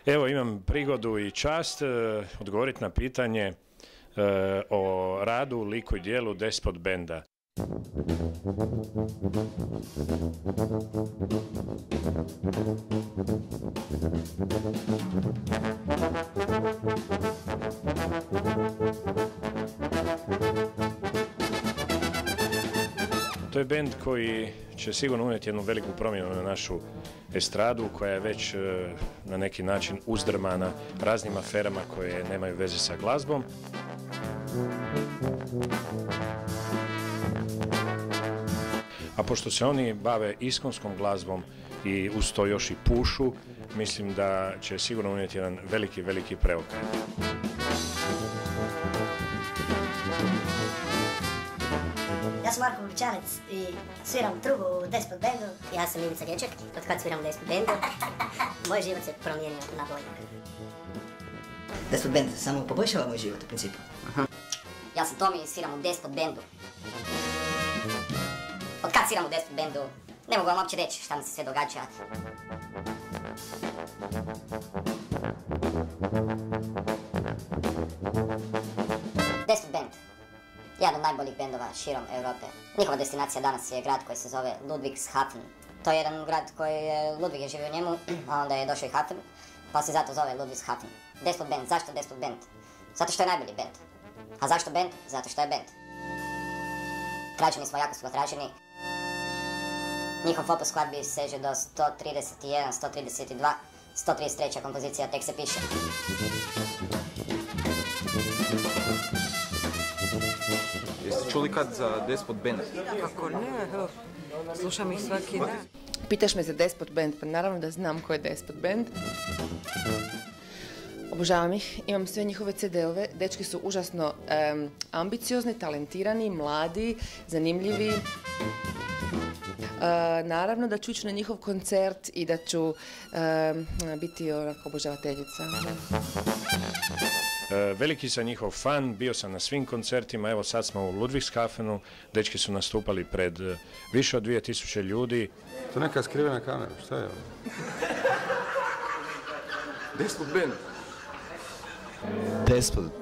Evo, imam prigodu i čast odgovoriti na pitanje o radu, liku i dijelu Despot benda. To je bend koji će sigurno unijeti jednu veliku promjenu na našu estradu, koja je već na neki način uzdrmana raznim aferama koje nemaju veze sa glazbom. A pošto se oni bave iskonskom glazbom i uz to još i pušu, mislim da će sigurno unijeti jedan veliki preokret. Ja sam Marko Vučanec i sviram trubu u Despot bendu. Ja sam Ivica Geček, od kad sviram u Despot bendu, moj život se promijenio na bolje. Despot bend samo poboljšava moj život u principu. Ja sam Tomi i sviram u Despot bendu. Od kad sviram u Despot bendu, ne mogu vam uopće reći šta mi se sve događa. Despot bend. Jedan od najboljih bendova širom Europe. Njihova destinacija danas je grad koji se zove Ludwigshafen. To je jedan grad koji je Ludwig je živio u njemu, a onda je došao i Hafen, pa se zato zove Ludwigshafen. Despot bend. Zašto Despot bend? Zato što je najbolji bend. A zašto bend? Zato što je bend. Traženi smo, jako smo traženi. Njihov opus skladbi seže do 131, 132, 133 kompozicija, tek se piše. Jeste čuli kad za Despot bend? Kako ne, evo, slušam ih svaki dan. Pitaš me za Despot bend, pa naravno da znam ko je Despot bend. Obožavam ih, imam sve njihove CD-ove, dečki su užasno ambiciozni, talentirani, mladi, zanimljivi. Naravno da ću ići na njihov koncert i da ću biti onako obožavateljica. Veliki sam njihov fan, bio sam na svim koncertima, evo sad smo u Ludwigshafenu, dečki su nastupali pred više od 2000 ljudi. To neka skrivena kamera, šta je ovo? Despot bend. Despot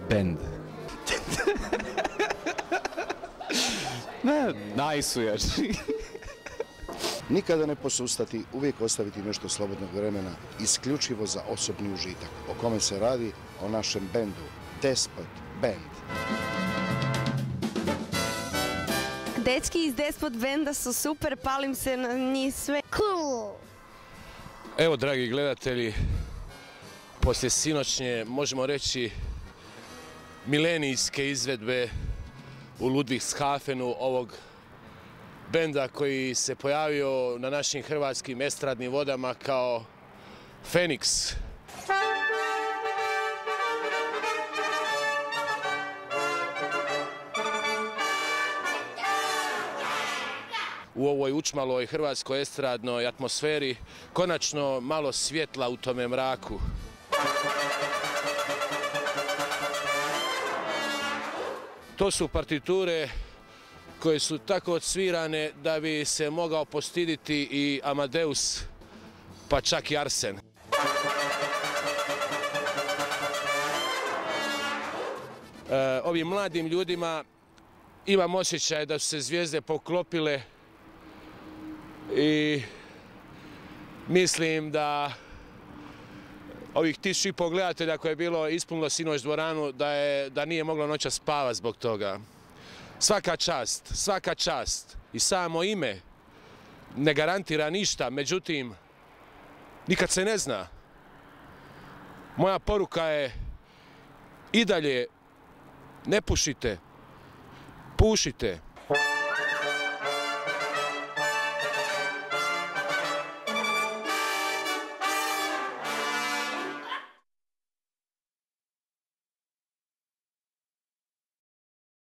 bend. Ne, najsujači. Nikada ne posustati, uvijek ostaviti nešto slobodnog vremena, isključivo za osobni užitak. O kome se radi? O našem bendu, Despot bend. Dečki iz Despot benda su super, palim se na njih sve. Cool! Evo, dragi gledatelji, poslije sinoćnje, možemo reći, milenijske izvedbe u Ludwigshafenu, ovog benda koji se pojavio na našim hrvatskim estradnim vodama kao Feniks. U ovoj učmaloj hrvatskoj estradnoj atmosferi konačno malo svjetla u tome mraku. To su partiture koje su tako odsvirane da bi se mogao postiditi i Amadeus, pa čak i Arsen. Ovim mladim ljudima imam osjećaj da su se zvijezde poklopile i mislim da ovih 1500 gledatelja koje je bilo ispunilo sinoć dvoranu, da nije moglo noćas spavati zbog toga. Svaka čast i samo ime ne garantira ništa, međutim, nikad se ne zna. Moja poruka je i dalje ne pušite, pušite.